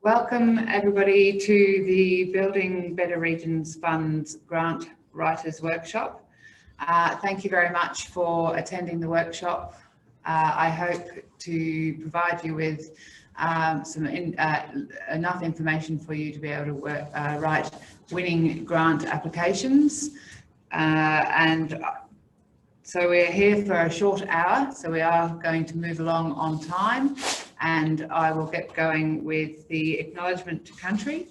Welcome everybody to the Building Better Regions Fund's Grant Writers Workshop. Thank you very much for attending the workshop. I hope to provide you with enough information for you to be able to write winning grant applications. So we're here for a short hour, so we are going to move along on time, and I will get going with the acknowledgement to country.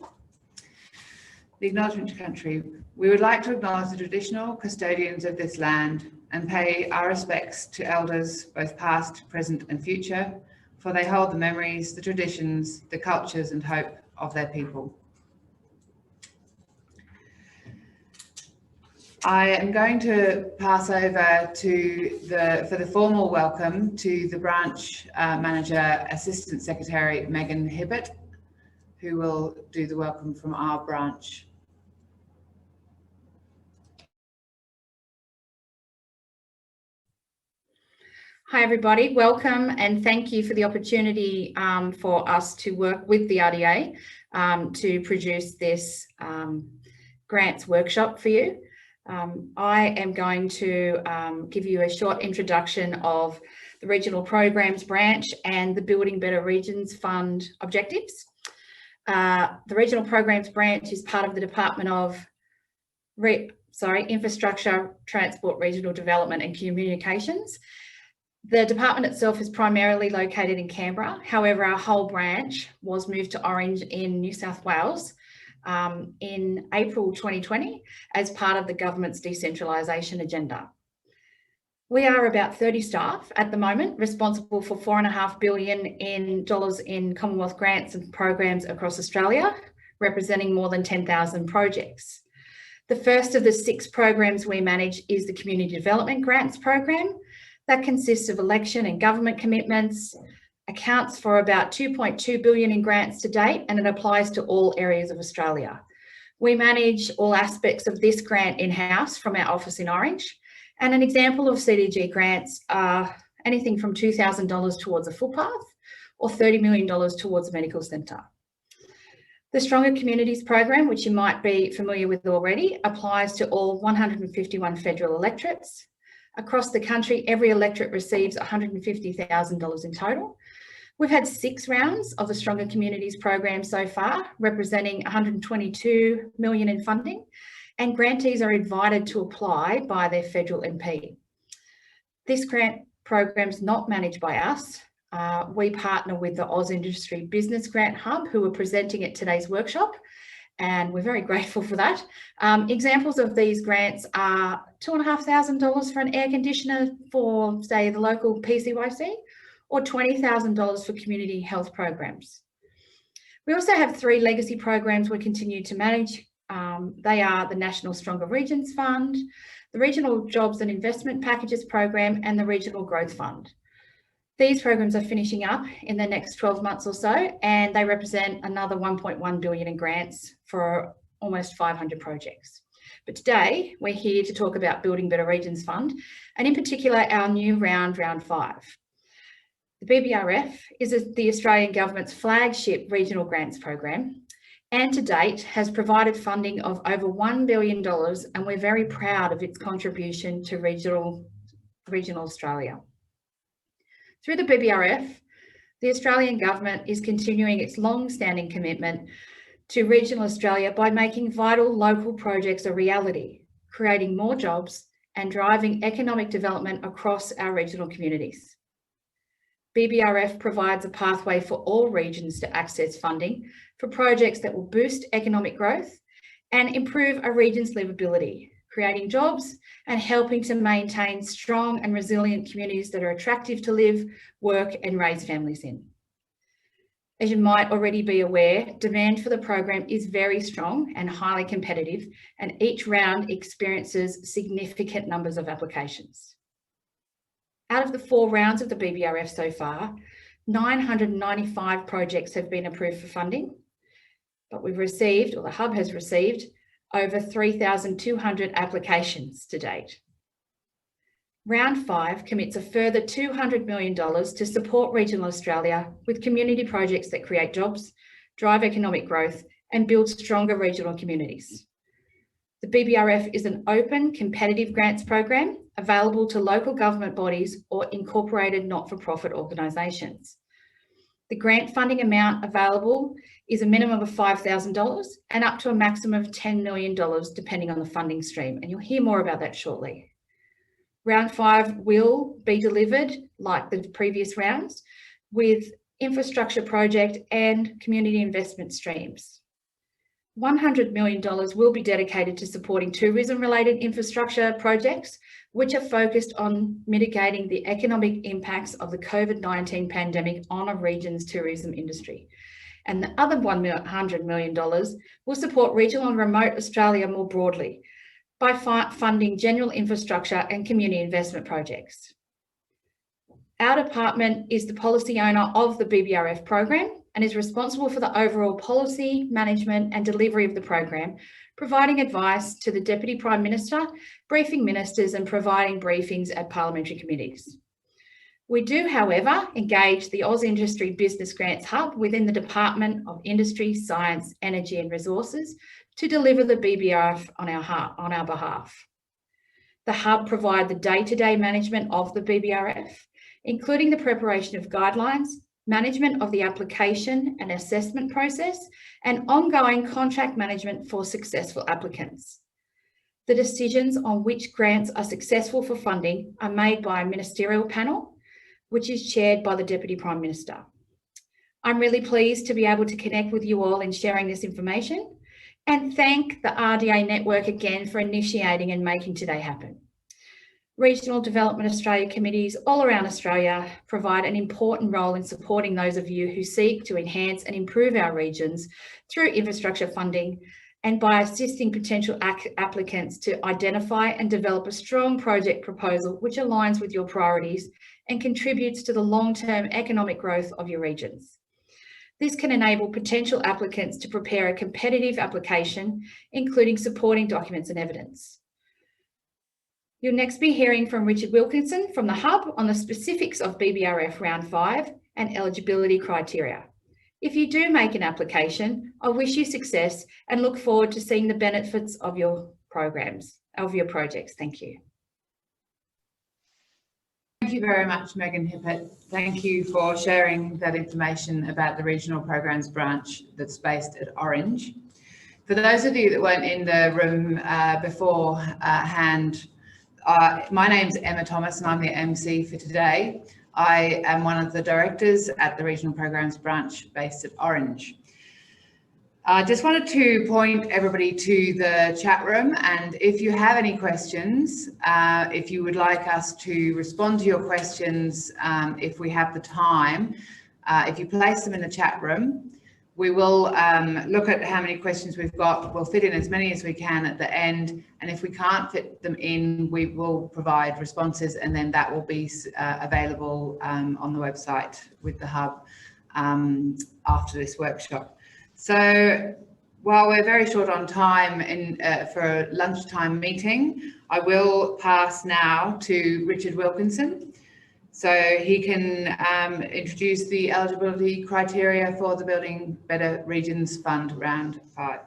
The acknowledgement to country. We would like to acknowledge the traditional custodians of this land and pay our respects to elders, both past, present and future, for they hold the memories, the traditions, the cultures and hope of their people. I am going to pass over for the formal welcome to the branch manager, Assistant Secretary Megan Hibbert, who will do the welcome from our branch. Hi everybody, welcome and thank you for the opportunity for us to work with the RDA to produce this grants workshop for you. I am going to give you a short introduction of the Regional Programs Branch and the Building Better Regions Fund objectives. The Regional Programs Branch is part of the Department of Infrastructure, Transport, Regional Development and Communications. The department itself is primarily located in Canberra. However, our whole branch was moved to Orange in New South Wales in April 2020 as part of the government's decentralisation agenda. We are about 30 staff at the moment, responsible for $4.5 billion in Commonwealth grants and programs across Australia, representing more than 10,000 projects. The first of the 6 programs we manage is the Community Development Grants Program. That consists of election and government commitments, accounts for about $2.2 billion in grants to date, and it applies to all areas of Australia. We manage all aspects of this grant in-house from our office in Orange, and an example of CDG grants are anything from $2,000 towards a footpath or $30 million towards a medical centre. The Stronger Communities program, which you might be familiar with already, applies to all 151 federal electorates. Across the country, every electorate receives $150,000 in total. We've had 6 rounds of the Stronger Communities program so far, representing $122 million in funding, and grantees are invited to apply by their federal MP. This grant program is not managed by us. We partner with the Oz Industry Business Grant Hub, who are presenting at today's workshop, and we're very grateful for that. Examples of these grants are $2,500 for an air conditioner for, say, the local PCYC, or $20,000 for community health programs. We also have 3 legacy programs we continue to manage. They are the National Stronger Regions Fund, the Regional Jobs and Investment Packages Program, and the Regional Growth Fund. These programs are finishing up in the next 12 months or so, and they represent another $1.1 billion in grants for almost 500 projects. But today, we're here to talk about Building Better Regions Fund, and in particular, our new round, Round 5. The BBRF is the Australian Government's flagship regional grants program, and to date has provided funding of over $1 billion, and we're very proud of its contribution to regional Australia. Through the BBRF, the Australian Government is continuing its long-standing commitment to regional Australia by making vital local projects a reality, creating more jobs and driving economic development across our regional communities. BBRF provides a pathway for all regions to access funding for projects that will boost economic growth and improve a region's livability, creating jobs and helping to maintain strong and resilient communities that are attractive to live, work and raise families in. As you might already be aware, demand for the program is very strong and highly competitive, and each round experiences significant numbers of applications. Out of the 4 rounds of the BBRF so far, 995 projects have been approved for funding, but we've received, or the Hub has received, over 3,200 applications to date. Round 5 commits a further $200 million to support regional Australia with community projects that create jobs, drive economic growth, and build stronger regional communities. The BBRF is an open, competitive grants program available to local government bodies or incorporated not-for-profit organisations. The grant funding amount available is a minimum of $5,000 and up to a maximum of $10 million, depending on the funding stream. And you'll hear more about that shortly. Round 5 will be delivered like the previous rounds with infrastructure project and community investment streams. $100 million will be dedicated to supporting tourism-related infrastructure projects, which are focused on mitigating the economic impacts of the COVID-19 pandemic on a region's tourism industry. And the other $100 million will support regional and remote Australia more broadly by funding general infrastructure and community investment projects. Our department is the policy owner of the BBRF program and is responsible for the overall policy, management and delivery of the program, providing advice to the Deputy Prime Minister, briefing ministers and providing briefings at parliamentary committees. We do, however, engage the Oz Industry Business Grants Hub within the Department of Industry, Science, Energy and Resources to deliver the BBRF on our behalf. The hub provides the day-to-day management of the BBRF, including the preparation of guidelines, management of the application and assessment process, and ongoing contract management for successful applicants. The decisions on which grants are successful for funding are made by a ministerial panel, which is chaired by the Deputy Prime Minister. I'm really pleased to be able to connect with you all in sharing this information and thank the RDA network again for initiating and making today happen. Regional Development Australia committees all around Australia provide an important role in supporting those of you who seek to enhance and improve our regions through infrastructure funding and by assisting potential applicants to identify and develop a strong project proposal which aligns with your priorities and contributes to the long-term economic growth of your regions. This can enable potential applicants to prepare a competitive application, including supporting documents and evidence. You'll next be hearing from Richard Wilkinson from the Hub on the specifics of BBRF Round 5 and eligibility criteria. If you do make an application, I wish you success and look forward to seeing the benefits of your programs, of your projects. Thank you. Thank you very much, Megan Hippett. Thank you for sharing that information about the Regional Programs branch that's based at Orange. For those of you that weren't in the room beforehand, my name's Emma Thomas and I'm the MC for today. I am one of the directors at the Regional Programs branch based at Orange. I just wanted to point everybody to the chat room, and if you have any questions, if you would like us to respond to your questions, if we have the time, if you place them in the chat room, we will look at how many questions we've got. We'll fit in as many as we can at the end, and if we can't fit them in, we will provide responses, and then that will be available on the website with the Hub after this workshop. So while we're very short on time for a lunchtime meeting, I will pass now to Richard Wilkinson, so he can introduce the eligibility criteria for the Building Better Regions Fund Round 5.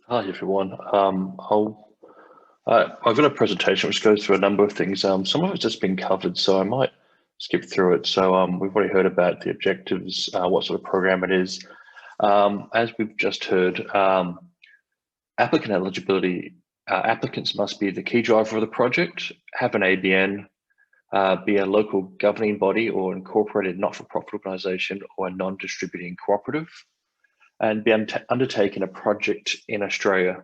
Hi everyone. I've got a presentation which goes through a number of things. Some of it's just been covered, so I might skip through it. So we've already heard about the objectives, what sort of program it is. As we've just heard, applicant eligibility. Applicants must be the key driver of the project, have an ABN, be a local governing body or incorporated not-for-profit organisation or a non-distributing cooperative, and be undertaking a project in Australia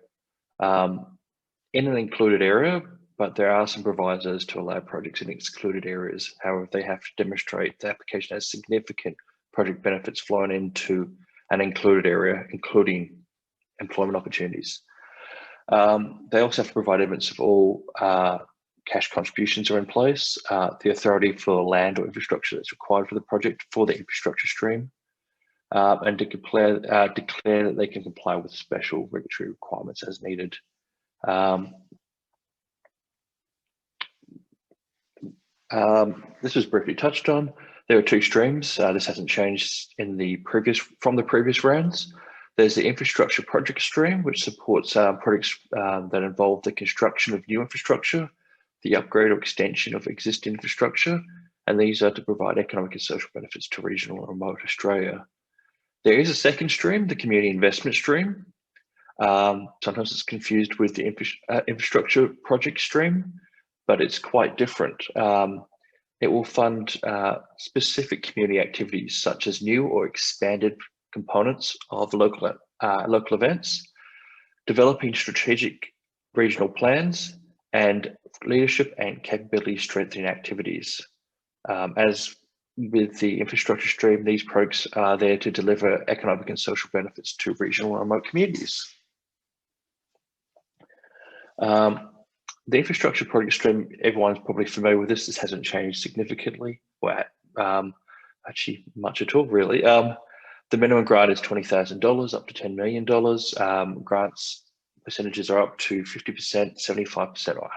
in an included area, but there are some provisos to allow projects in excluded areas. However, they have to demonstrate the application has significant project benefits flowing into an included area, including employment opportunities. They also have to provide evidence of all cash contributions are in place, the authority for land or infrastructure that's required for the project for the infrastructure stream, and to declare that they can comply with special regulatory requirements as needed. This was briefly touched on. There are two streams. This hasn't changed from the previous rounds. There's the infrastructure project stream, which supports projects that involve the construction of new infrastructure, the upgrade or extension of existing infrastructure, and these are to provide economic and social benefits to regional and remote Australia. There is a second stream, the community investment stream. Sometimes it's confused with the infrastructure project stream, but it's quite different. It will fund specific community activities such as new or expanded components of local events, developing strategic regional plans, and leadership and capability strengthening activities. As with the infrastructure stream, these projects are there to deliver economic and social benefits to regional and remote communities. The infrastructure project stream, everyone's probably familiar with this. This hasn't changed significantly, or actually much at all, really. The minimum grant is $20,000 up to $10 million. Grants percentages are up to 50%, 75%, or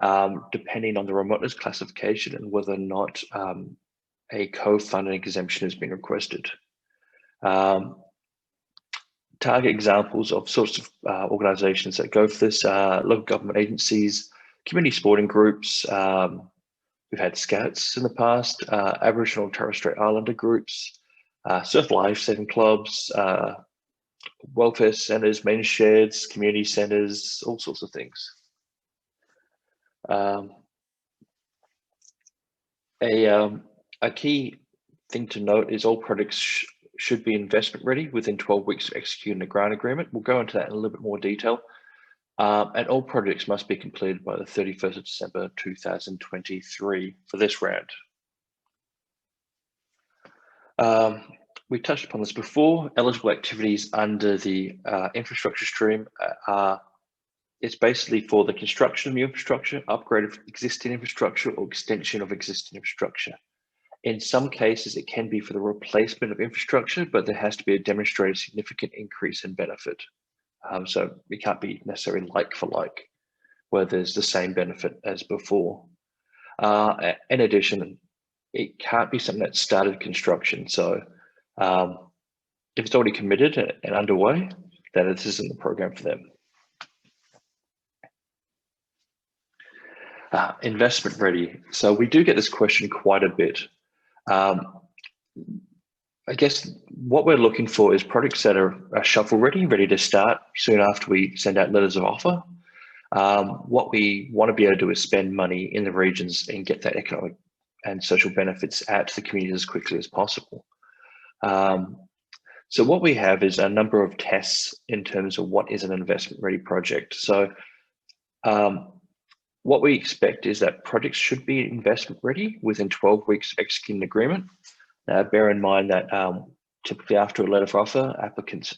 100%, depending on the remoteness classification and whether or not a co-funding exemption has been requested. Target examples of sorts of organisations that go for this are local government agencies, community sporting groups. We've had Scouts in the past, Aboriginal and Torres Strait Islander groups, surf lifesaving clubs, welfare centres, men's sheds, community centres, all sorts of things. A key thing to note is all projects should be investment ready within 12 weeks of executing the grant agreement. We'll go into that in a little bit more detail. And all projects must be completed by the 31st of December 2023 for this round. We touched upon this before. Eligible activities under the infrastructure stream it's basically for the construction of new infrastructure, upgrade of existing infrastructure, or extension of existing infrastructure. In some cases, it can be for the replacement of infrastructure, but there has to be a demonstrated significant increase in benefit. So it can't be necessarily like for like, where there's the same benefit as before. In addition, it can't be something that started construction. So if it's already committed and underway, then this isn't the program for them. Investment ready. So we do get this question quite a bit. I guess what we're looking for is projects that are shovel ready to start soon after we send out letters of offer. What we want to be able to do is spend money in the regions and get that economic and social benefits out to the community as quickly as possible. So what we have is a number of tests in terms of what is an investment ready project. So what we expect is that projects should be investment ready within 12 weeks of executing an agreement. Now, bear in mind that typically after a letter of offer,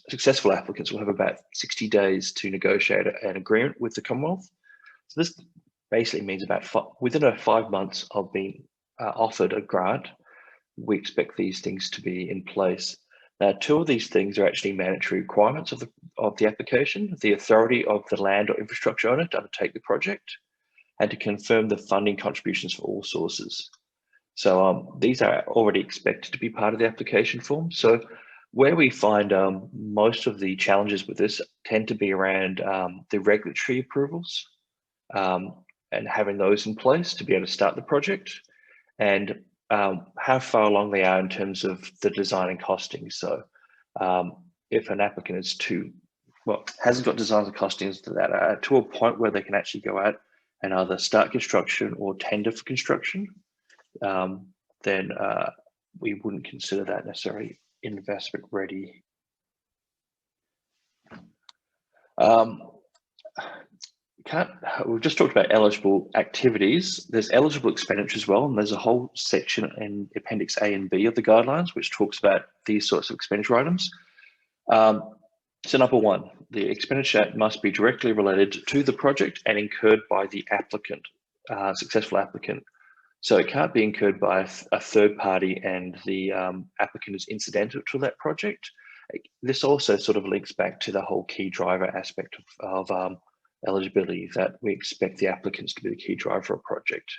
successful applicants will have about 60 days to negotiate an agreement with the Commonwealth. So this basically means within 5 months of being offered a grant, we expect these things to be in place. Now, 2 of these things are actually mandatory requirements of the application: the authority of the land or infrastructure owner to undertake the project, and to confirm the funding contributions for all sources. So these are already expected to be part of the application form. So where we find most of the challenges with this tend to be around the regulatory approvals and having those in place to be able to start the project, and how far along they are in terms of the design and costing. So if an applicant is hasn't got designs and costings that are to a point where they can actually go out and either start construction or tender for construction, then we wouldn't consider that necessarily investment ready. We've just talked about eligible activities. There's eligible expenditure as well, and there's a whole section in Appendix A and B of the guidelines which talks about these sorts of expenditure items. So number 1, the expenditure must be directly related to the project and incurred by the applicant, successful applicant. So it can't be incurred by a third party and the applicant is incidental to that project. This also sort of links back to the whole key driver aspect of eligibility, that we expect the applicants to be the key driver of a project.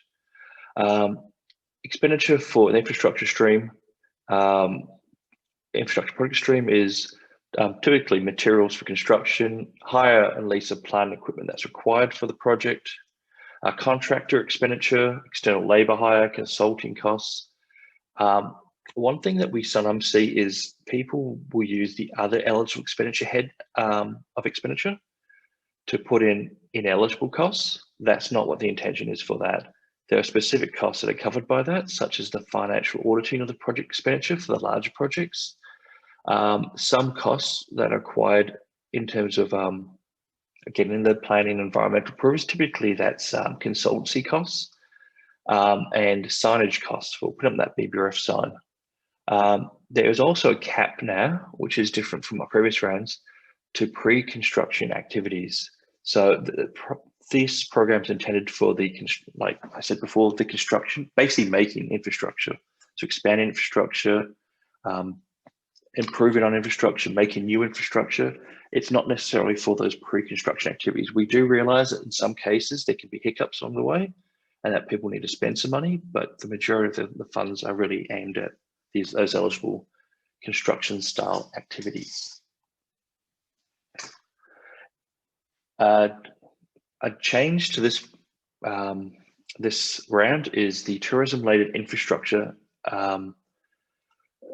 expenditure for the infrastructure stream, infrastructure project stream is typically materials for construction, hire and lease of plant and equipment that's required for the project, contractor expenditure, external labor hire, consulting costs. One thing that we sometimes see is people will use the other eligible expenditure head of expenditure to put in ineligible costs. That's not what the intention is for that. There are specific costs that are covered by that, such as the financial auditing of the project expenditure for the larger projects. Some costs that are required in terms of getting the planning environmental approvals, typically that's consultancy costs and signage costs for putting up that BBRF sign. There is also a cap now, which is different from our previous rounds, to pre-construction activities. So this program is intended for the, like I said before, the construction, basically making infrastructure. So expanding infrastructure, improving on infrastructure, making new infrastructure. It's not necessarily for those pre-construction activities. We do realize that in some cases there can be hiccups on the way and that people need to spend some money, but the majority of the funds are really aimed at those eligible construction style activities. A change to this this round is the tourism-related infrastructure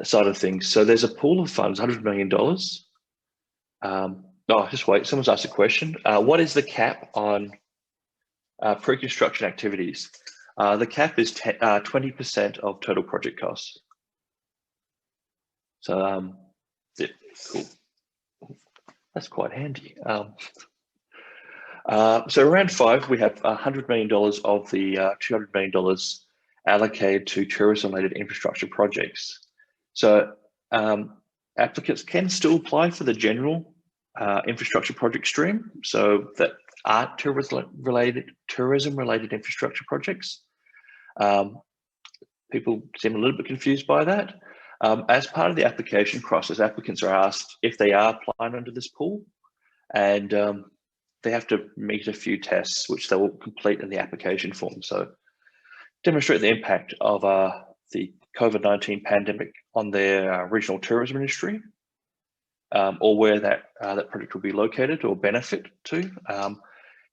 side of things. So there's a pool of funds, $100 million. Oh, just wait, someone's asked a question. What is the cap on pre-construction activities? The cap is 20% of total project costs. So yeah, cool. That's quite handy. So round 5, we have $100 million of the $200 million allocated to tourism-related infrastructure projects. So applicants can still apply for the general infrastructure project stream. So that are tourism-related infrastructure projects. People seem a little bit confused by that. As part of the application process, applicants are asked if they are applying under this pool, and they have to meet a few tests, which they will complete in the application form. So demonstrate the impact of the COVID-19 pandemic on their regional tourism industry, or where that project will be located or benefit to,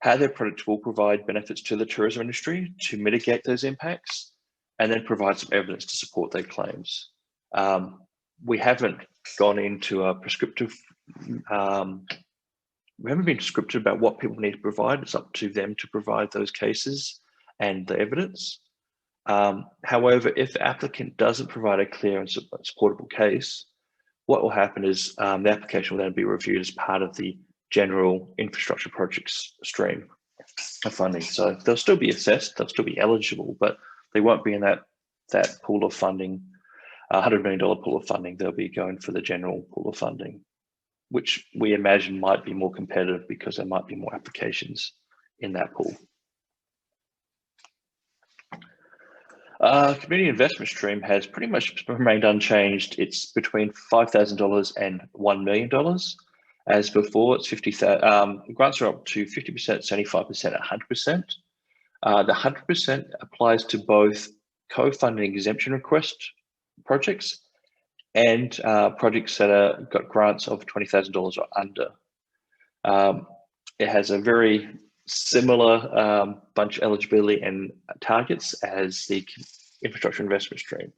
how their project will provide benefits to the tourism industry to mitigate those impacts, and then provide some evidence to support their claims. We haven't gone into a prescriptive, we haven't been descriptive about what people need to provide. It's up to them to provide those cases and the evidence. However, if the applicant doesn't provide a clear and supportable case, what will happen is the application will then be reviewed as part of the general infrastructure projects stream of funding. So they'll still be assessed, they'll still be eligible, but they won't be in that pool of funding, $100 million pool of funding. They'll be going for the general pool of funding, which we imagine might be more competitive because there might be more applications in that pool. Community investment stream has pretty much remained unchanged. It's between $5,000 and $1 million. As before, it's 50,000. Grants are up to 50%, 75%, 100%. The 100% applies to both co-funding exemption request projects and projects that are got grants of $20,000 or under. It has a very similar bunch of eligibility and targets as the infrastructure investment stream.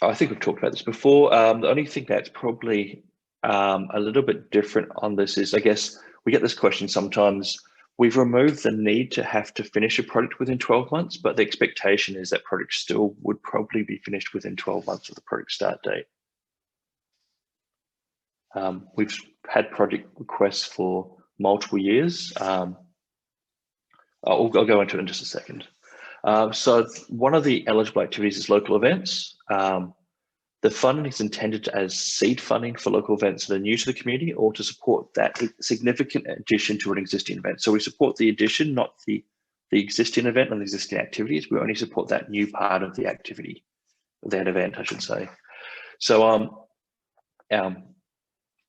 I think we've talked about this before. The only thing that's probably a little bit different on this is, I guess, we get this question sometimes. We've removed the need to have to finish a project within 12 months, but the expectation is that project still would probably be finished within 12 months of the project start date. We've had project requests for multiple years. I'll go into it in just a second. So one of the eligible activities is local events. The funding is intended as seed funding for local events that are new to the community or to support that significant addition to an existing event. So we support the addition, not the existing event and the existing activities. We only support that new part of the activity, that event, I should say. So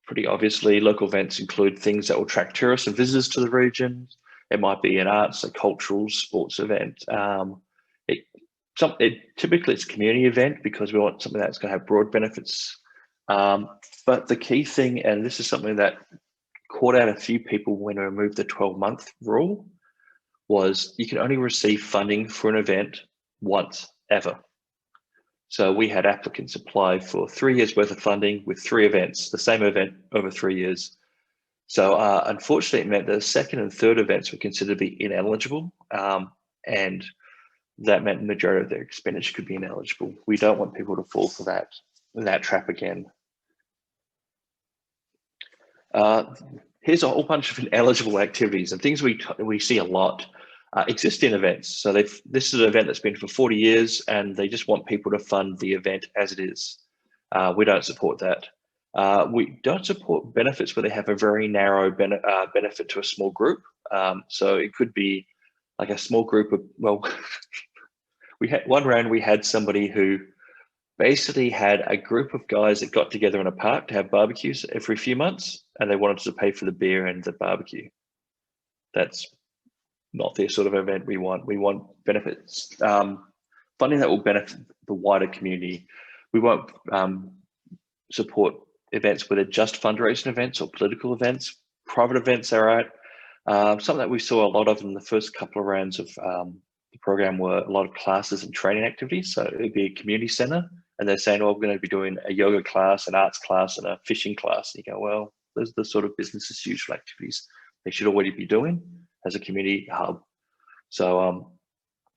pretty obviously, local events include things that will attract tourists and visitors to the region. It might be an arts, a cultural, sports event. Typically it's a community event because we want something that's going to have broad benefits. But the key thing, and this is something that caught out a few people when we removed the 12-month rule, was you can only receive funding for an event once ever. So we had applicants apply for 3 years worth of funding with 3 events, the same event over 3 years. So unfortunately, it meant the second and third events were considered to be ineligible, and that meant the majority of their expenditure could be ineligible. We don't want people to fall for that trap again. Here's a whole bunch of ineligible activities and things we see a lot. Existing events. So this is an event that's been for 40 years and they just want people to fund the event as it is. We don't support that. We don't support benefits where they have a very narrow benefit to a small group. So it could be like a small group of, well, we had one round, we had somebody who basically had a group of guys that got together in a park to have barbecues every few months, and they wanted to pay for the beer and the barbecue. That's not the sort of event we want. We want benefits, funding that will benefit the wider community. We won't support events where they're just fundraising events or political events. Private events are right. Something that we saw a lot of in the first couple of rounds of the program were a lot of classes and training activities. So it'd be a community center and they're saying, oh, we're going to be doing a yoga class, an arts class, and a fishing class. And you go, well, those are the sort of business as usual activities they should already be doing as a community hub. So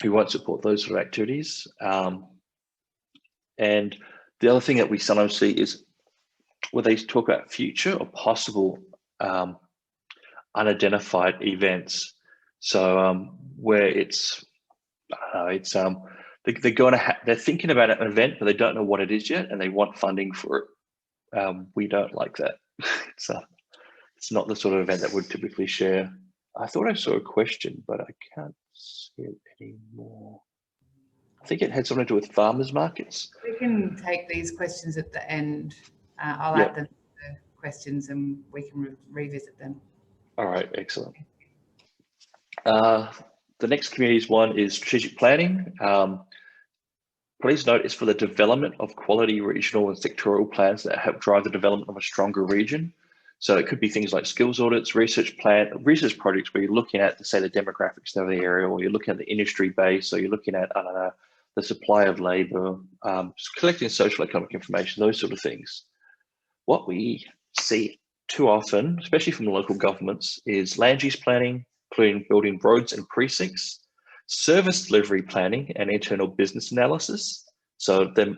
we won't support those sort of activities. And the other thing that we sometimes see is where they talk about future or possible unidentified events. So where it's, they're thinking about an event, but they don't know what it is yet, and they want funding for it. We don't like that. It's not the sort of event that would typically share. I thought I saw a question, but I can't see it anymore. I think it had something to do with farmers markets. We can take these questions at the end. I'll add them to the questions and we can revisit them. All right, excellent. The next communities one is strategic planning. Please note it's for the development of quality regional and sectoral plans that help drive the development of a stronger region. So it could be things like skills audits, research projects where you're looking at, say, the demographics of the area, or you're looking at the industry base, or you're looking at, I don't know, the supply of labor, collecting social economic information, those sort of things. What we see too often, especially from local governments, is land use planning, including building roads and precincts, service delivery planning and internal business analysis. So them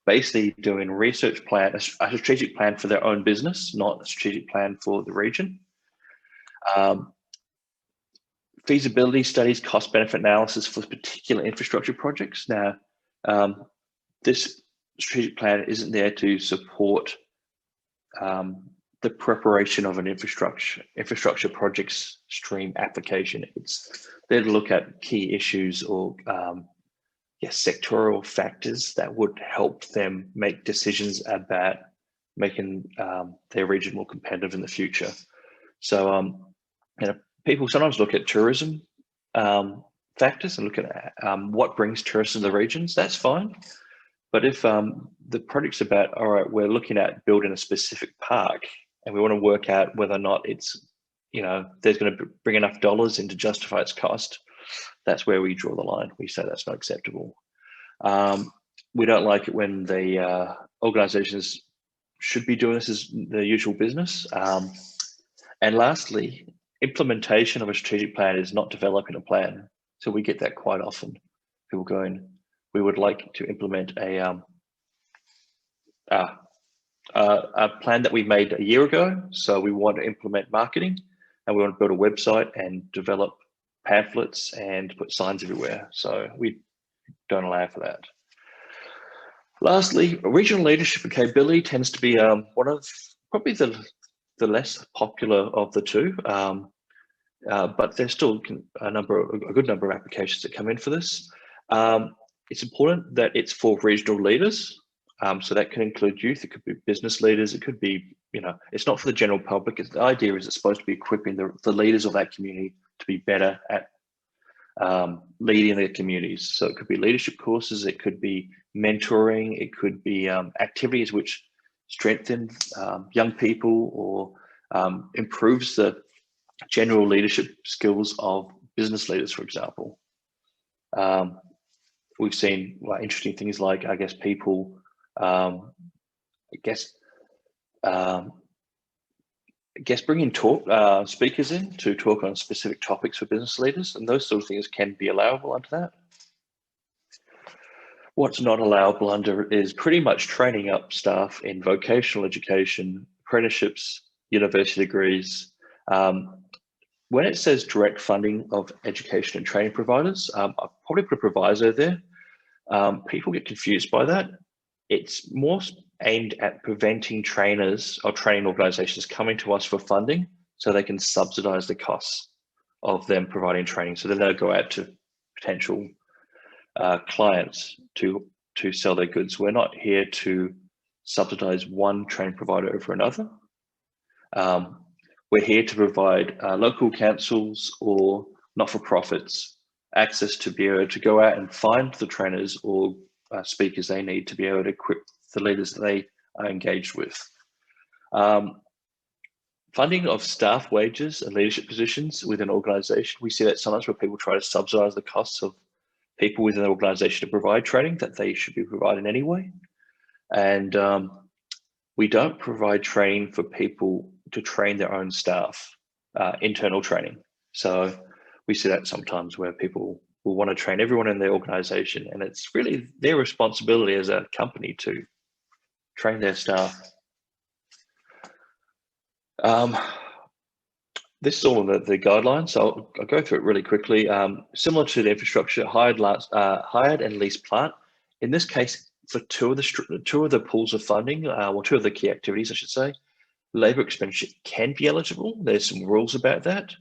basically doing research plan, a strategic plan for their own business, not a strategic plan for the region. Feasibility studies, cost benefit analysis for particular infrastructure projects. Now, this strategic plan isn't there to support the preparation of an infrastructure projects stream application. It's there to look at key issues or sectoral factors that would help them make decisions about making their region more competitive in the future. So, people sometimes look at tourism factors and look at what brings tourists to the regions. That's fine. But if the project's about, all right, we're looking at building a specific park and we want to work out whether or not it's, there's going to bring enough dollars in to justify its cost, that's where we draw the line. We say that's not acceptable. We don't like it when the organizations should be doing this as their usual business. And lastly, implementation of a strategic plan is not developing a plan. So we get that quite often. People going, we would like to implement a plan that we made a year ago. So we want to implement marketing and we want to build a website and develop pamphlets and put signs everywhere. So we don't allow for that. Lastly, regional leadership and capability tends to be one of probably the less popular of the two, but there's still a good number of applications that come in for this. It's important that it's for regional leaders. So that can include youth, it could be business leaders, it could be, it's not for the general public. The idea is it's supposed to be equipping the leaders of that community to be better at leading their communities. So it could be leadership courses, it could be mentoring, it could be activities which strengthen young people or improves the general leadership skills of business leaders, for example. We've seen interesting things like, I guess, people, bringing speakers in to talk on specific topics for business leaders, and those sort of things can be allowable under that. What's not allowable under is pretty much training up staff in vocational education, apprenticeships, university degrees. When it says direct funding of education and training providers, I've probably put a proviso there. People get confused by that. It's more aimed at preventing trainers or training organizations coming to us for funding so they can subsidize the costs of them providing training. So then they'll go out to potential clients to sell their goods. We're not here to subsidize one training provider over another. We're here to provide local councils or not-for-profits access to be able to go out and find the trainers or speakers they need to be able to equip the leaders that they are engaged with. Funding of staff wages and leadership positions within an organisation, we see that sometimes where people try to subsidise the costs of people within an organisation to provide training that they should be providing anyway. And we don't provide training for people to train their own staff, internal training. So we see that sometimes where people will want to train everyone in their organisation, and it's really their responsibility as a company to train their staff. This is all of the guidelines, so I'll go through it really quickly. Similar to the infrastructure, hired and leased plant. In this case, for two of the pools of funding, or two of the key activities, I should say, labour expenditure can be eligible. There's some rules about that.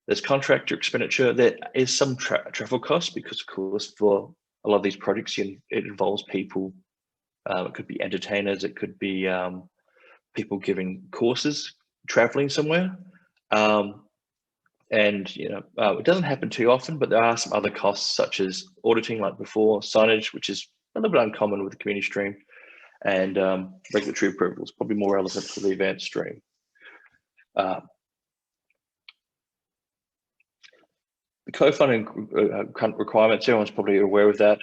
There's contractor expenditure. There is some travel costs because, of course, for a lot of these projects, it involves people. It could be entertainers. It could be people giving courses, traveling somewhere. And it doesn't happen too often, but there are some other costs such as auditing, like before, signage, which is a little bit uncommon with the community stream, and regulatory approvals, probably more relevant for the event stream. The co-funding requirements, everyone's probably aware of that.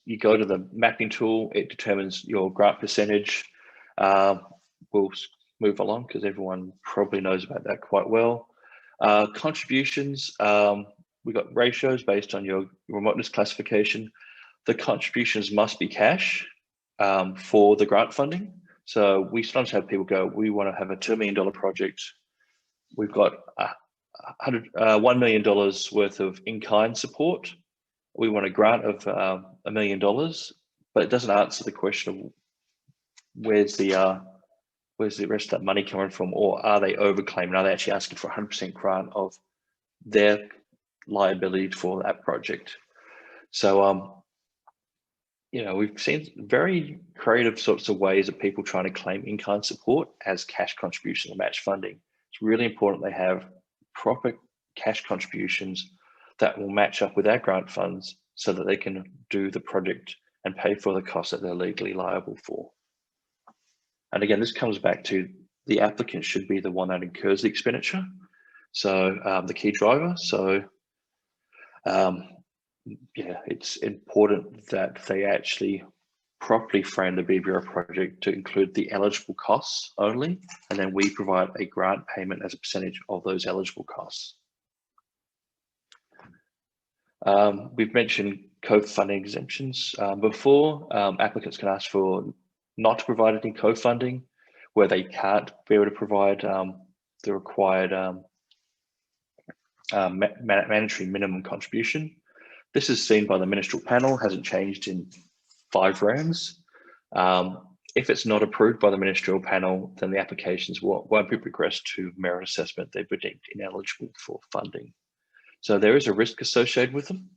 You go to the mapping tool, it determines your grant percentage. We'll move along because everyone probably knows about that quite well. Contributions, we've got ratios based on your remoteness classification. The contributions must be cash for the grant funding. So we sometimes have people go, we want to have a $2 million project. We've got $1 million worth of in-kind support. We want a grant of $1 million, but it doesn't answer the question of where's the rest of that money coming from, or are they overclaiming? Are they actually asking for 100% grant of their liability for that project? So, we've seen very creative sorts of ways of people trying to claim in-kind support as cash contribution or match funding. It's really important they have proper cash contributions that will match up with our grant funds so that they can do the project and pay for the costs that they're legally liable for. And again, this comes back to the applicant should be the one that incurs the expenditure. So the key driver. So it's important that they actually properly frame the BBRF project to include the eligible costs only, and then we provide a grant payment as a percentage of those eligible costs. We've mentioned co-funding exemptions before. Applicants can ask for not to provide any co-funding where they can't be able to provide the required mandatory minimum contribution. This is seen by the ministerial panel, hasn't changed in 5 rounds. If it's not approved by the ministerial panel, then the applications won't be progressed to merit assessment. They're deemed ineligible for funding. So there is a risk associated with them.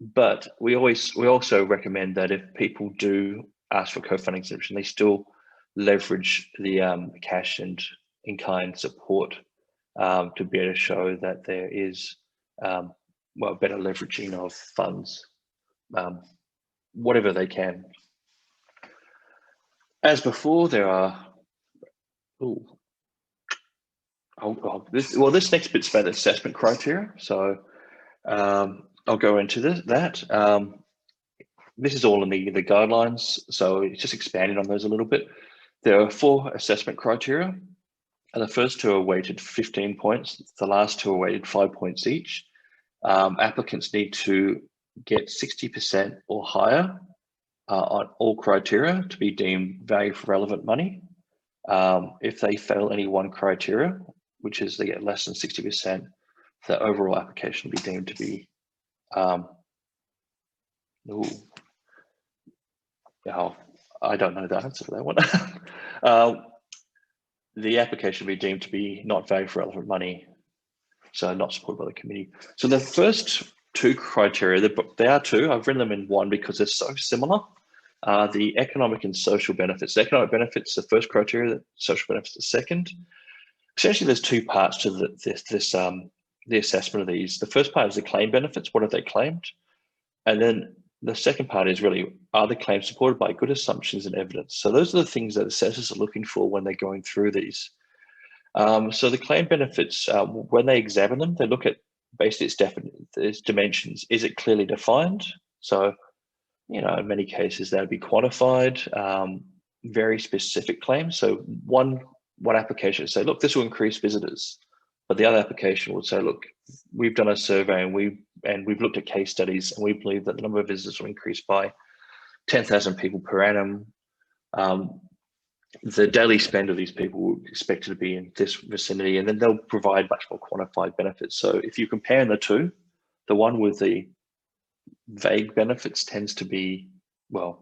But we also recommend that if people do ask for co-funding exemption, they still leverage the cash and in-kind support to be able to show that there is better leveraging of funds, whatever they can. As before, there are. This next bit's about assessment criteria. So I'll go into that. This is all in the guidelines, so it's just expanding on those a little bit. There are 4 assessment criteria, and the first 2 are weighted 15 points. The last 2 are weighted 5 points each. Applicants need to get 60% or higher on all criteria to be deemed value for relevant money. If they fail any one criteria, which is they get less than 60%, the overall application will be deemed to be I don't know the answer to that one. The application will be deemed to be not value for relevant money, so not supported by the committee. So the first 2 criteria, they are 2. I've written them in 1 because they're so similar. The economic and social benefits. The economic benefits, the first criteria, the social benefits, the second. Essentially, there's 2 parts to the assessment of these. The first part is the claim benefits. What have they claimed? And then the second part is really, are the claims supported by good assumptions and evidence? So those are the things that assessors are looking for when they're going through these. So the claim benefits, when they examine them, they look at basically its dimensions. Is it clearly defined? So, in many cases that would be quantified, very specific claims. So one application would say, look, this will increase visitors. But the other application would say, look, we've done a survey and we've looked at case studies and we believe that the number of visitors will increase by 10,000 people per annum. The daily spend of these people will be expected to be in this vicinity, and then they'll provide much more quantified benefits. So if you compare the 2, the one with the vague benefits tends to be,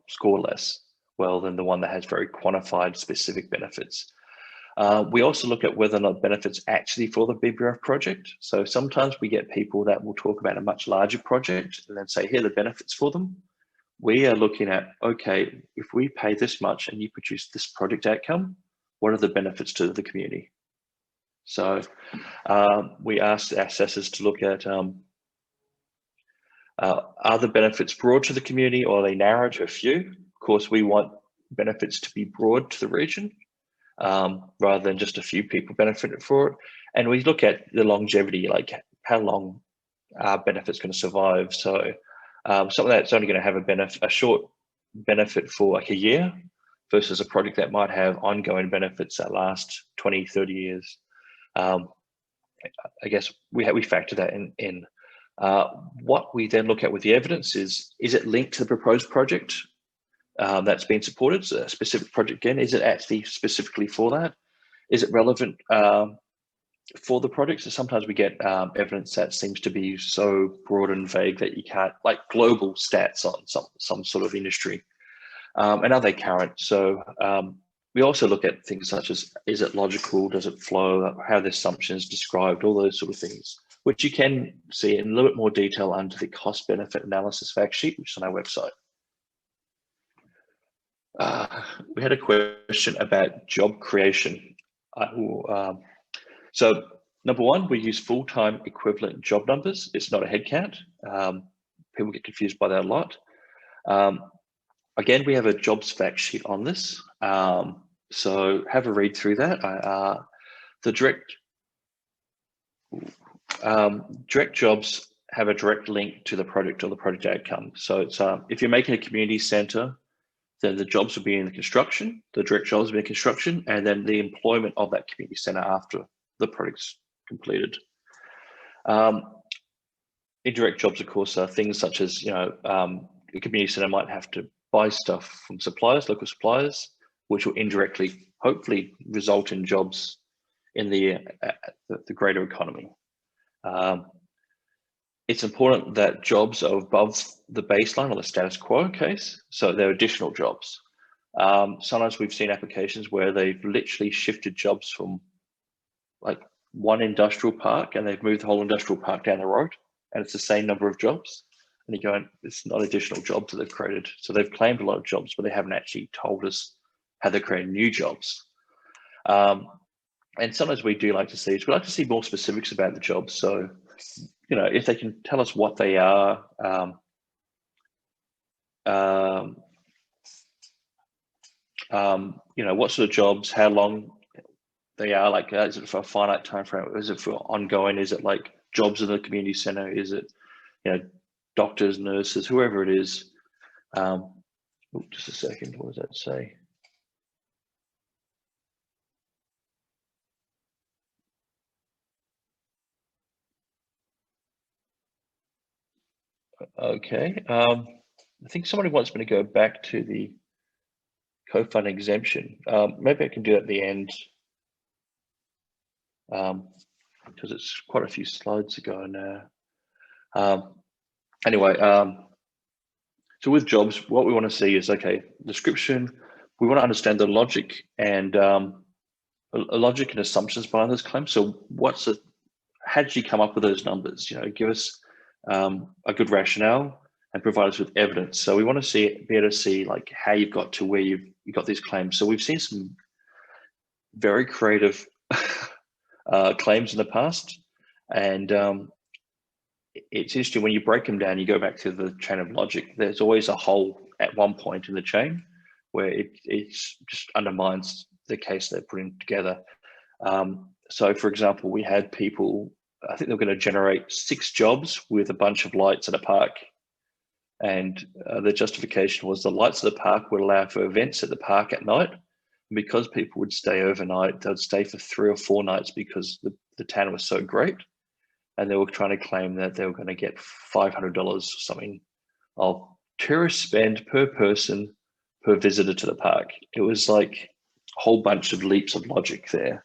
score less well than the one that has very quantified specific benefits. We also look at whether or not benefits actually for the BBRF project. So sometimes we get people that will talk about a much larger project and then say, here are the benefits for them. We are looking at, okay, if we pay this much and you produce this project outcome, what are the benefits to the community? So we asked our assessors to look at, are the benefits broad to the community or are they narrow to a few? Of course, we want benefits to be broad to the region, rather than just a few people benefited for it. And we look at the longevity, like how long are benefits going to survive. So something that's only going to have a short benefit for like a year versus a project that might have ongoing benefits that last 20, 30 years. I guess we factor that in. What we then look at with the evidence is it linked to the proposed project that's been supported? So a specific project again, is it actually specifically for that? Is it relevant for the project? So sometimes we get evidence that seems to be so broad and vague that you can't, like global stats on some sort of industry. And are they current? So we also look at things such as, is it logical? Does it flow? How the assumptions described? All those sort of things, which you can see in a little bit more detail under the cost benefit analysis fact sheet, which is on our website. We had a question about job creation. So number 1, we use full-time equivalent job numbers. It's not a head count. People get confused by that a lot. Again, we have a jobs fact sheet on this. So have a read through that. The direct jobs have a direct link to the project or the project outcome. So it's if you're making a community centre, then the jobs will be in the construction, the direct jobs will be in construction, and then the employment of that community centre after the project's completed. Indirect jobs, of course, are things such as, a community centre might have to buy stuff from suppliers, local suppliers, which will indirectly, hopefully, result in jobs in the greater economy. It's important that jobs are above the baseline or the status quo case, so they're additional jobs. Sometimes we've seen applications where they've literally shifted jobs from like one industrial park and they've moved the whole industrial park down the road and it's the same number of jobs. And you're going, it's not additional jobs that they've created. So they've claimed a lot of jobs, but they haven't actually told us how they're creating new jobs. And sometimes we do like to see, we like to see more specifics about the jobs. So, you know, if they can tell us what they are, you know, what sort of jobs, how long they are, like, is it for a finite time frame? Is it for ongoing? Is it like jobs in the community center? Is it, you know, doctors, nurses, whoever it is? Just a second, what does that say? Okay, I think somebody wants me to go back to the co-fund exemption. Maybe I can do it at the end, because it's quite a few slides ago now. Anyway, so with jobs, what we want to see is, okay, description. We want to understand the logic and logic and assumptions behind those claims. So how did you come up with those numbers? You know, give us a good rationale and provide us with evidence. So we want to be able to see like how you've got to where you got these claims. So we've seen some very creative claims in the past, and it's interesting when you break them down. You go back to the chain of logic. There's always a hole at one point in the chain where it just undermines the case they're putting together. So, for example, we had people. I think they were going to generate 6 jobs with a bunch of lights at a park. And the justification was the lights of the park would allow for events at the park at night. And because people would stay overnight, they'd stay for 3 or 4 nights because the town was so great. And they were trying to claim that they were going to get $500 or something of tourist spend per person per visitor to the park. It was like a whole bunch of leaps of logic there.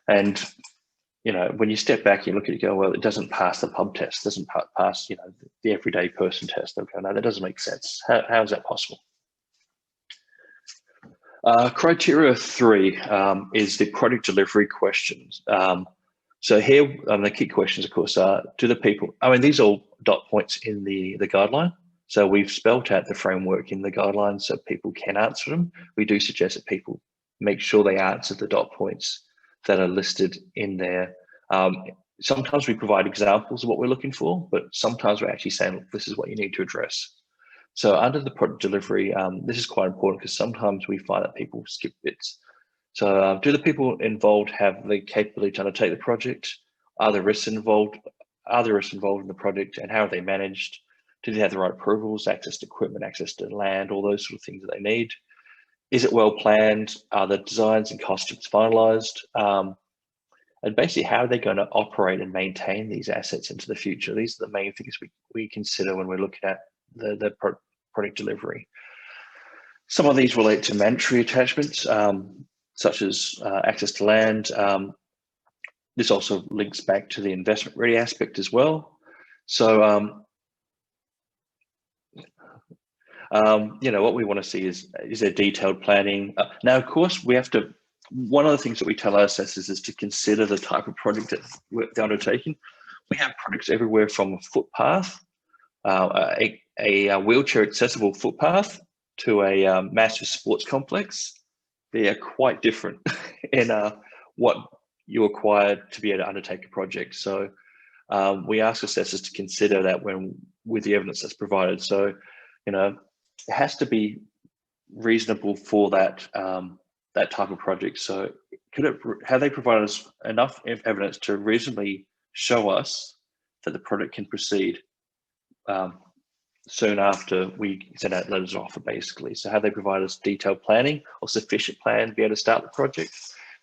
And you know, when you step back, you look at it, you go, well, it doesn't pass the pub test, doesn't pass, you know, the everyday person test. They'll go, no, that doesn't make sense. How is that possible? Criteria 3 is the product delivery questions. So here, the key questions, of course, are, do the people, I mean, these are all dot points in the guideline. So we've spelt out the framework in the guidelines so people can answer them. We do suggest that people make sure they answer the dot points that are listed in there. Sometimes we provide examples of what we're looking for, but sometimes we're actually saying, look, this is what you need to address. So under the product delivery, this is quite important because sometimes we find that people skip bits. So do the people involved have the capability to undertake the project? Are there risks involved? Are there risks involved in the project, and how are they managed? Do they have the right approvals, access to equipment, access to land, all those sort of things that they need? Is it well planned? Are the designs and costumes finalized? And basically, how are they going to operate and maintain these assets into the future? These are the main things we consider when we're looking at the product delivery. Some of these relate to mandatory attachments, such as access to land. This also links back to the investment ready aspect as well. So, you know, what we want to see is there detailed planning. Now, of course, we have to, one of the things that we tell our assessors is to consider the type of project that they're undertaking. We have projects everywhere from a footpath, a wheelchair accessible footpath, to a massive sports complex. They are quite different in what you require to be able to undertake a project. So we ask assessors to consider that with the evidence that's provided. So, you know, it has to be reasonable for that that type of project. So have they provided us enough evidence to reasonably show us that the project can proceed soon after we send out letters of offer, basically? So have they provided us detailed planning or sufficient plan to be able to start the project?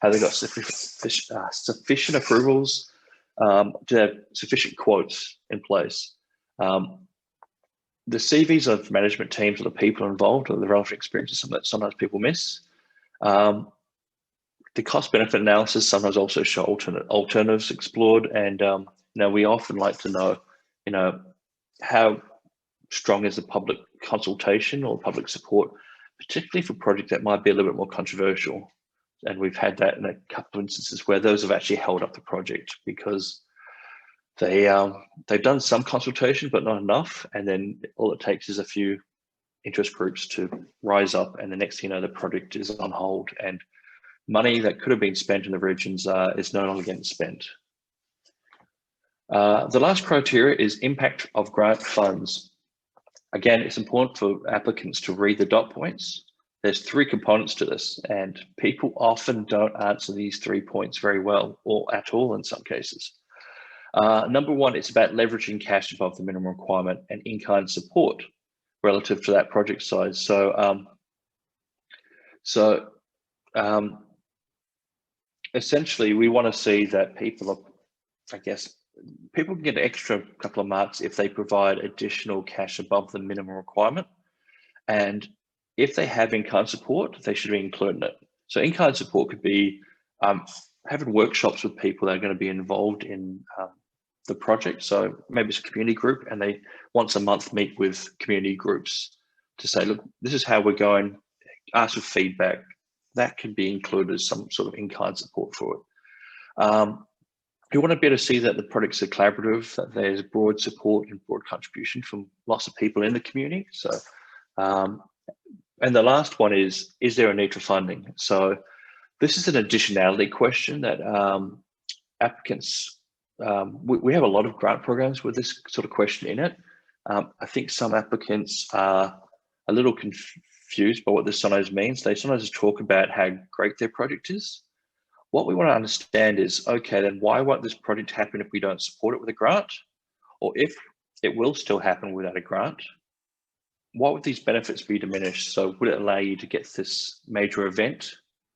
Have they got sufficient approvals? Do they have sufficient quotes in place? The CVs of management teams or the people involved or the relevant experiences, something that sometimes people miss. The cost benefit analysis sometimes also show alternatives explored. And you know, we often like to know, you know, how strong is the public consultation or public support, particularly for projects that might be a little bit more controversial. And we've had that in a couple of instances where those have actually held up the project because they've done some consultation, but not enough. And then all it takes is a few interest groups to rise up, and the next thing you know, the project is on hold, and money that could have been spent in the regions is no longer getting spent. The last criteria is impact of grant funds. Again, it's important for applicants to read the dot points. There's 3 components to this, and people often don't answer these 3 points very well, or at all in some cases. Number 1, it's about leveraging cash above the minimum requirement and in-kind support relative to that project size. Essentially, we want to see that people are, I guess, people can get an extra couple of marks if they provide additional cash above the minimum requirement. And if they have in-kind support, they should be including it. So in-kind support could be having workshops with people that are going to be involved in the project. So maybe it's a community group, and they once a month meet with community groups to say, look, this is how we're going, ask for feedback. That can be included as some sort of in-kind support for it. You want to be able to see that the projects are collaborative, that there's broad support and broad contribution from lots of people in the community. So, and the last one is there a need for funding? So this is an additionality question that applicants, we have a lot of grant programs with this sort of question in it. I think some applicants are a little confused by what this sometimes means. They sometimes talk about how great their project is. What we want to understand is, okay, then why won't this project happen if we don't support it with a grant? Or if it will still happen without a grant, what would these benefits be diminished? So would it allow you to get this major event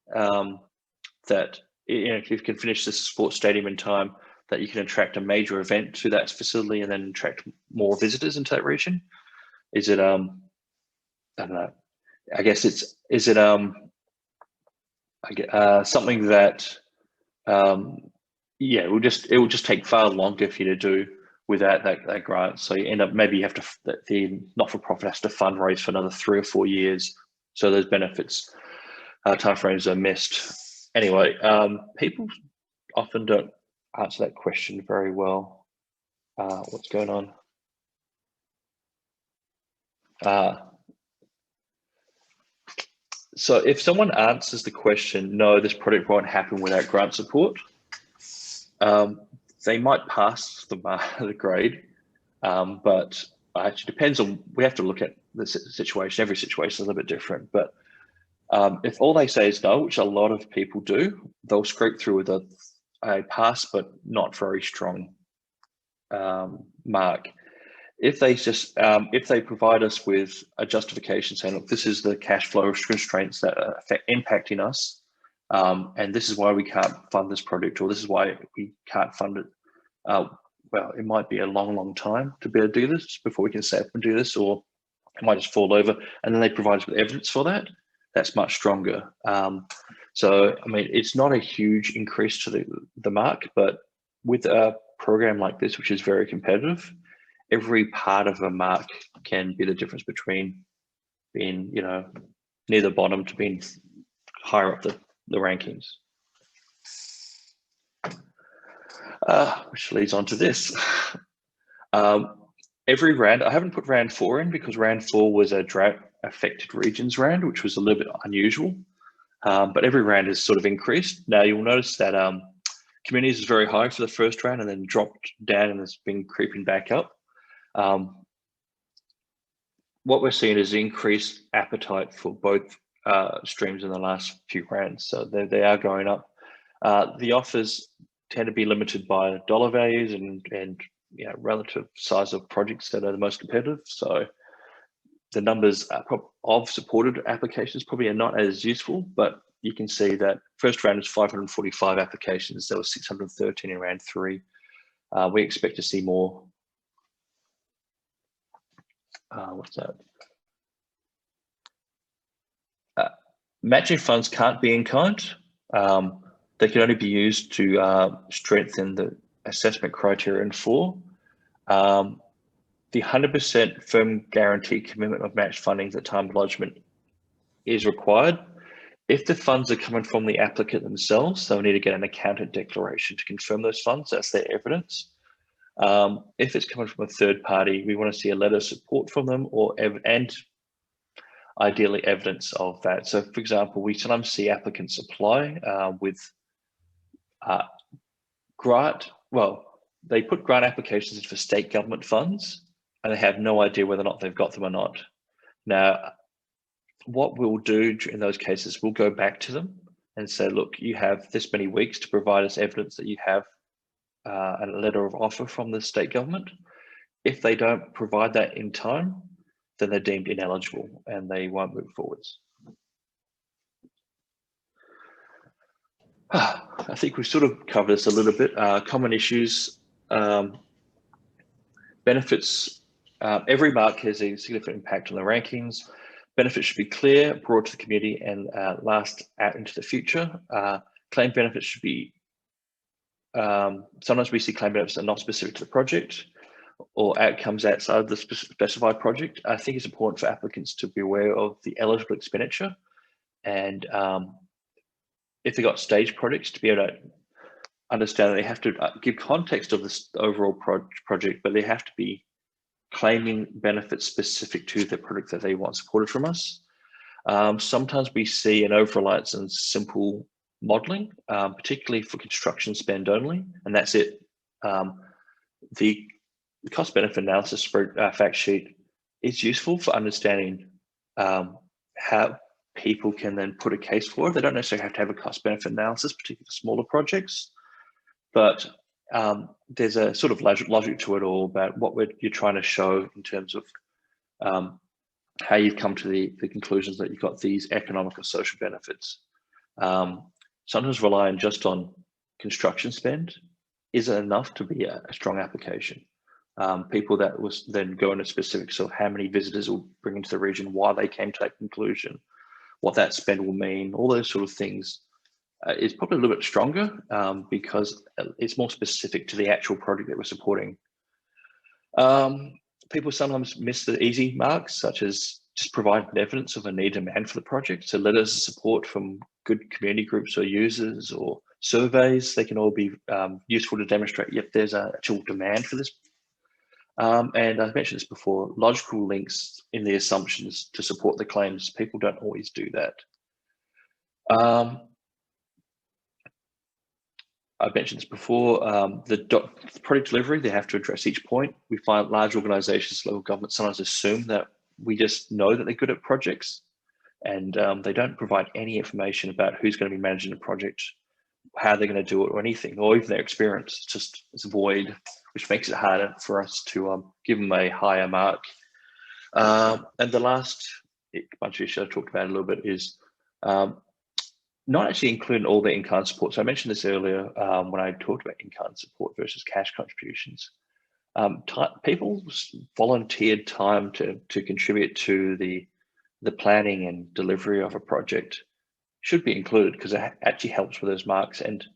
that, you know, if you can finish this sports stadium in time, that you can attract a major event to that facility and then attract more visitors into that region? Is it, I don't know, I guess it's, is it, something that, yeah, it will just take far longer for you to do without that grant. So you end up, maybe you have to, the not-for-profit has to fundraise for another 3 or 4 years. So those benefits, timeframes are missed. Anyway, people often don't answer that question very well. What's going on? So if someone answers the question, no, this project won't happen without grant support, they might pass the grade, but it actually depends on, we have to look at the situation. Every situation is a little bit different, but if all they say is no, which a lot of people do, they'll scrape through with a pass, but not very strong mark. If they just, if they provide us with a justification saying, look, this is the cash flow constraints that are impacting us, and this is why we can't fund this project, or this is why we can't fund it. Well, it might be a long, long time to be able to do this before we can set up and do this, or it might just fall over, and then they provide us with evidence for that. That's much stronger. So, I mean, it's not a huge increase to the mark, but with a program like this, which is very competitive, every part of a mark can be the difference between being, you know, near the bottom to being higher up the rankings. Which leads on to this. Every round, I haven't put round 4 in because round 4 was a drought affected regions round, which was a little bit unusual. But every round has sort of increased. Now you'll notice that communities is very high for the first round and then dropped down and has been creeping back up. What we're seeing is increased appetite for both streams in the last few rounds. So they are going up. The offers tend to be limited by dollar values and you know, relative size of projects that are the most competitive. So the numbers of supported applications probably are not as useful, but you can see that first round is 545 applications. There was 613 in round 3. We expect to see more. What's that? Matching funds can't be in kind. They can only be used to strengthen the assessment criteria in 4. The 100% firm guarantee commitment of match funding at time of lodgement is required. If the funds are coming from the applicant themselves, they'll need to get an accountant declaration to confirm those funds. That's their evidence. If it's coming from a third party, we want to see a letter of support from them, and ideally evidence of that. So, for example, we sometimes see applicants apply with they put grant applications in for state government funds, and they have no idea whether or not they've got them or not. Now, what we'll do in those cases, we'll go back to them and say, look, you have this many weeks to provide us evidence that you have a letter of offer from the state government. If they don't provide that in time, then they're deemed ineligible and they won't move forwards. I think we sort of covered this a little bit. Common issues, benefits. Every mark has a significant impact on the rankings. Benefits should be clear, broad to the community, and last out into the future. Claim benefits should be, sometimes we see claim benefits are not specific to the project or outcomes outside the specified project. I think it's important for applicants to be aware of the eligible expenditure, and if they've got stage projects, to be able to understand that they have to give context of this overall project, but they have to be claiming benefits specific to the product that they want supported from us. Sometimes we see an over-reliance on simple modelling, particularly for construction spend only, and that's it. The cost benefit analysis fact sheet is useful for understanding how people can then put a case for it. They don't necessarily have to have a cost benefit analysis, particularly for smaller projects, but there's a sort of logic to it all about what you're trying to show in terms of how you've come to the conclusions that you've got these economic or social benefits. Sometimes relying just on construction spend isn't enough to be a strong application. People that was then go into specifics of how many visitors will bring into the region, why they came to that conclusion, what that spend will mean, all those sort of things is probably a little bit stronger because it's more specific to the actual project that we're supporting. People sometimes miss the easy marks, such as just providing evidence of a need and demand for the project. So letters of support from good community groups or users or surveys, they can all be useful to demonstrate, yep, there's an actual demand for this. And I've mentioned this before, logical links in the assumptions to support the claims. People don't always do that. I've mentioned this before, the project delivery, they have to address each point. We find large organizations, local government sometimes assume that we just know that they're good at projects, and they don't provide any information about who's going to be managing the project, how they're going to do it, or anything, or even their experience. It's a void, which makes it harder for us to give them a higher mark. And the last bunch of issues I talked about a little bit is not actually including all the in-kind support. So I mentioned this earlier when I talked about in-kind support versus cash contributions. People's volunteered time to contribute to the planning and delivery of a project should be included because it actually helps with those marks. And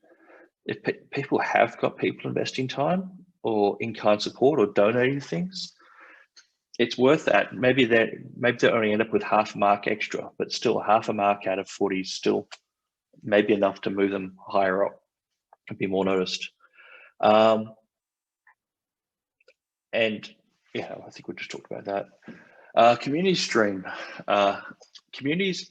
if people have got people investing time or in-kind support or donating things, it's worth that. Maybe they only end up with half a mark extra, but still half a mark out of 40 is still maybe enough to move them higher up and be more noticed. And yeah, I think we just talked about that. Community stream. Community's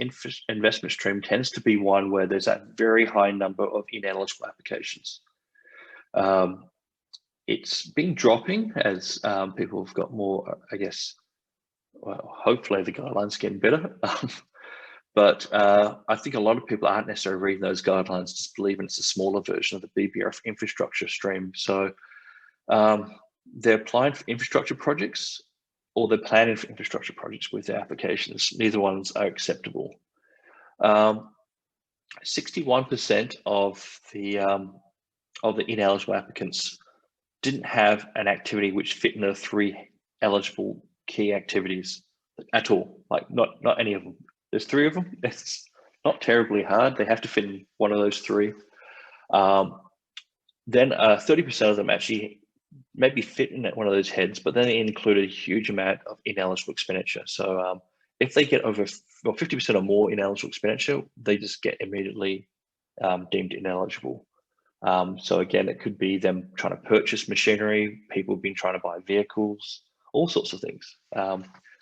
investment stream tends to be one where there's a very high number of ineligible applications. It's been dropping as people have got more, I guess, well, hopefully the guidelines getting better. But I think a lot of people aren't necessarily reading those guidelines, just believing it's a smaller version of the BBRF infrastructure stream. So they're applying for infrastructure projects or they're planning for infrastructure projects with their applications. Neither ones are acceptable. 61% of the ineligible applicants didn't have an activity which fit in the 3 eligible key activities at all. Like not any of them. There's 3 of them. It's not terribly hard. They have to fit in one of those 3. Then 30% of them actually maybe fit in one of those heads, but then they included a huge amount of ineligible expenditure. So if they get over 50% or more ineligible expenditure, they just get immediately deemed ineligible. So again, it could be them trying to purchase machinery, people have been trying to buy vehicles, all sorts of things.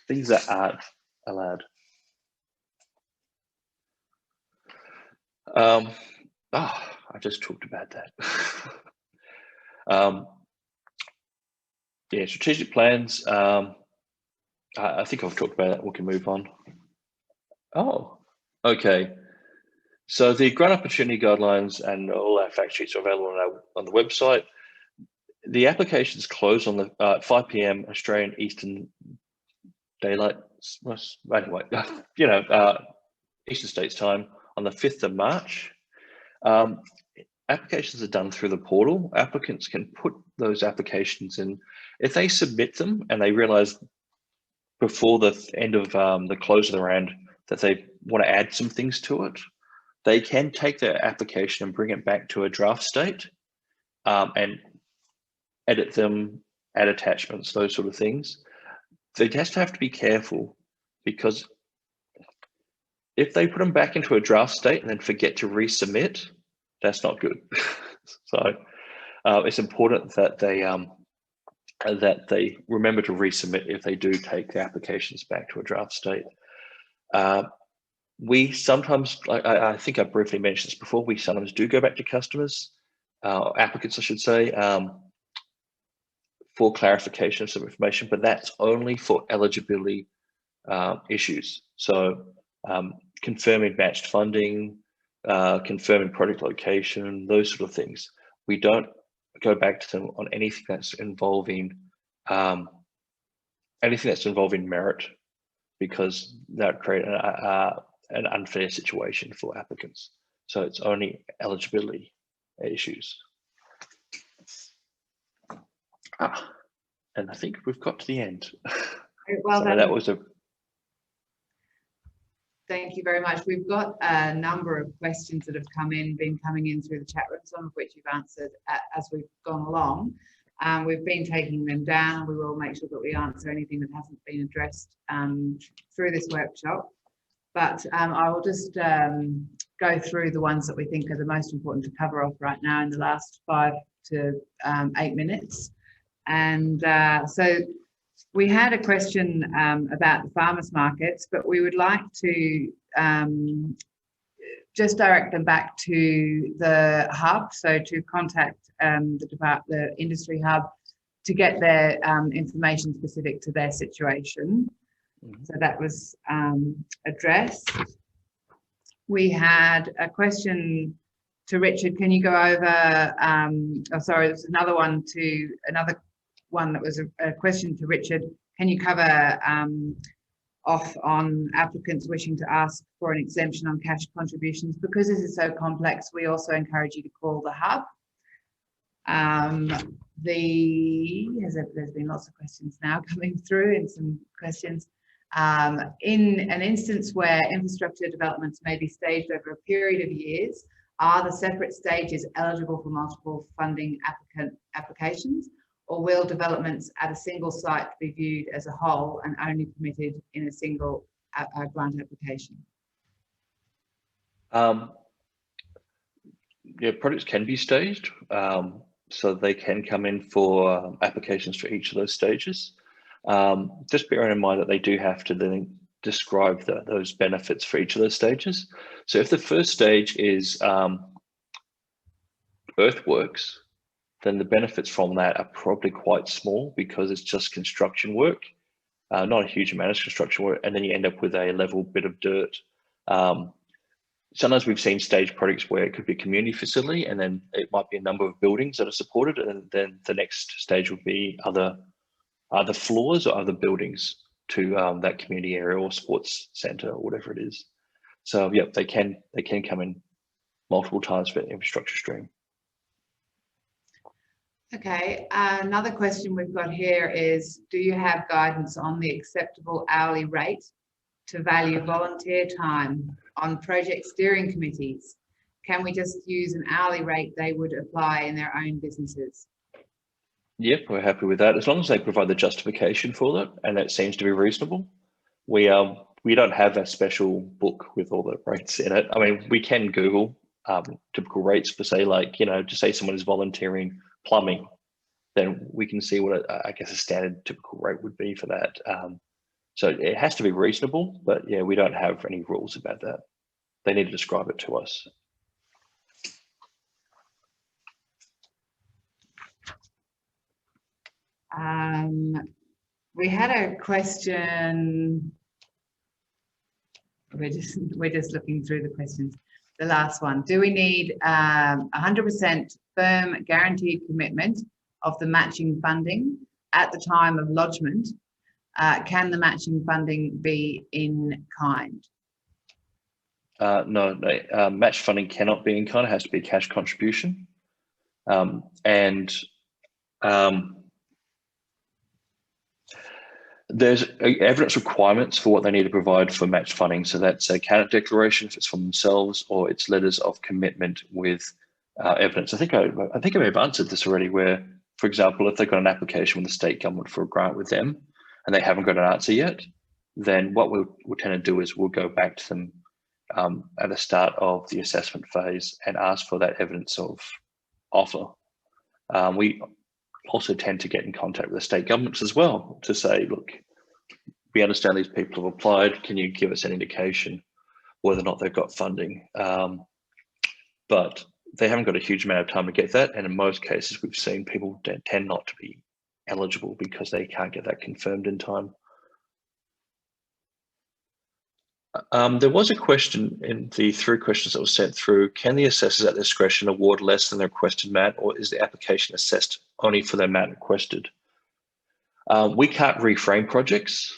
Things that aren't allowed. I just talked about that. Yeah, strategic plans. I think I've talked about that. We can move on. Oh, okay. So the grant opportunity guidelines and all our fact sheets are available on the website. The applications close on the 5 p.m. Australian Eastern Daylight. Anyway, Eastern States time on the 5th of March. Applications are done through the portal. Applicants can put those applications in. If they submit them and they realize before the end of the close of the round that they want to add some things to it, they can take their application and bring it back to a draft state and edit them, add attachments, those sort of things. They just have to be careful, because if they put them back into a draft state and then forget to resubmit, that's not good. So it's important that they remember to resubmit if they do take the applications back to a draft state. We sometimes, I think I briefly mentioned this before, we sometimes do go back to customers, applicants I should say, for clarification of some information, but that's only for eligibility issues. So confirming matched funding, confirming project location, those sort of things. We don't go back to them on anything that's involving merit, because that create an unfair situation for applicants. So it's only eligibility issues. And I think we've got to the end. Well so done. That was a. Thank you very much. We've got a number of questions that have been coming in through the chat room, some of which you've answered as we've gone along. We've been taking them down. We will make sure that we answer anything that hasn't been addressed through this workshop. But I will just go through the ones that we think are the most important to cover off right now in the last 5 to 8 minutes. And so we had a question about the farmers markets, but we would like to just direct them back to the hub, so to contact the industry hub to get their information specific to their situation. So that was addressed. We had a question to Richard. Can you go over, sorry, there's another one that was a question to Richard. Can you cover off on applicants wishing to ask for an exemption on cash contributions? Because this is so complex, we also encourage you to call the hub. There's been lots of questions now coming through, and some questions. In an instance where infrastructure developments may be staged over a period of years, are the separate stages eligible for multiple funding applications, or will developments at a single site be viewed as a whole and only permitted in a single grant application? Yeah, projects can be staged, so they can come in for applications for each of those stages. Just bearing in mind that they do have to then describe those benefits for each of those stages. So if the first stage is earthworks, then the benefits from that are probably quite small, because it's just construction work, not a huge amount of construction work, and then you end up with a level bit of dirt. Sometimes we've seen stage projects where it could be a community facility, and then it might be a number of buildings that are supported, and then the next stage would be other floors or other buildings to that community area or sports centre or whatever it is. So yeah, they can come in multiple times for infrastructure stream. Okay, another question we've got here is, do you have guidance on the acceptable hourly rate to value volunteer time on project steering committees? Can we just use an hourly rate they would apply in their own businesses? Yep, we're happy with that, as long as they provide the justification for that, and that seems to be reasonable. We don't have a special book with all the rates in it. I mean, we can Google typical rates for, say, like, to say someone is volunteering plumbing, then we can see what I guess a standard typical rate would be for that. So it has to be reasonable, but yeah, we don't have any rules about that. They need to describe it to us. We had a question. We're just looking through the questions. The last one: do we need 100% firm guaranteed commitment of the matching funding at the time of lodgement? Can the matching funding be in kind? No, match funding cannot be in kind. It has to be a cash contribution. There's evidence requirements for what they need to provide for match funding. So that's a candidate declaration if it's from themselves, or it's letters of commitment with evidence. I think I may have answered this already, where, for example, if they've got an application with the state government for a grant with them and they haven't got an answer yet, then what we'll tend to do is we'll go back to them at the start of the assessment phase and ask for that evidence of offer. We also tend to get in contact with the state governments as well to say, look, we understand these people have applied. Can you give us an indication whether or not they've got funding? But they haven't got a huge amount of time to get that. And in most cases, we've seen people tend not to be eligible because they can't get that confirmed in time. There was a question in the 3 questions that was sent through. Can the assessors at discretion award less than the requested amount, or is the application assessed only for the amount requested? We can't reframe projects.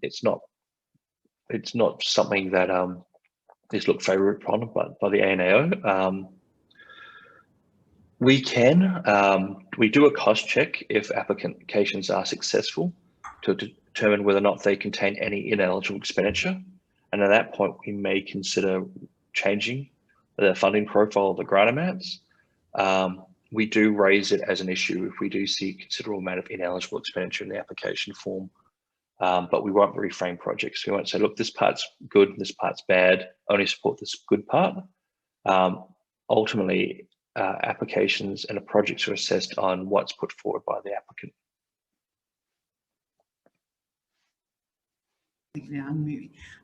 It's not something that is looked favourable upon by the ANAO. We do a cost check if applications are successful to determine whether or not they contain any ineligible expenditure. And at that point, we may consider changing the funding profile of the grant amounts. We do raise it as an issue if we do see a considerable amount of ineligible expenditure in the application form, but we won't reframe projects. We won't say, look, this part's good, this part's bad, only support this good part. Ultimately, applications and projects are assessed on what's put forward by the applicant.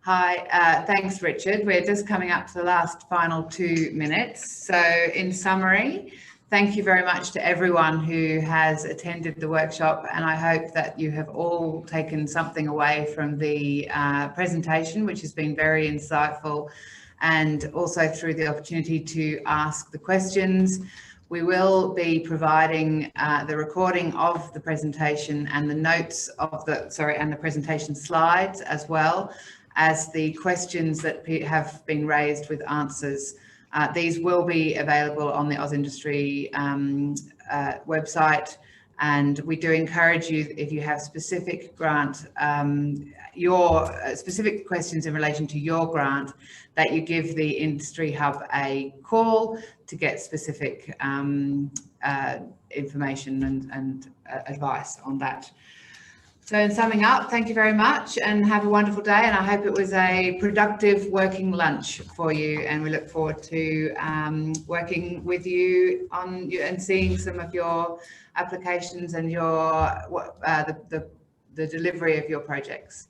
Hi, thanks, Richard. We're just coming up to the last final 2 minutes. So in summary, thank you very much to everyone who has attended the workshop, and I hope that you have all taken something away from the presentation, which has been very insightful, and also through the opportunity to ask the questions. We will be providing the recording of the presentation and the notes of the presentation slides, as well as the questions that have been raised with answers. These will be available on the AusIndustry website, and we do encourage you, if you have specific grant, your specific questions in relation to your grant, that you give the Industry Hub a call to get specific information and advice on that. So in summing up, thank you very much and have a wonderful day, and I hope it was a productive working lunch for you, and we look forward to working with you on and seeing some of your applications and your the delivery of your projects.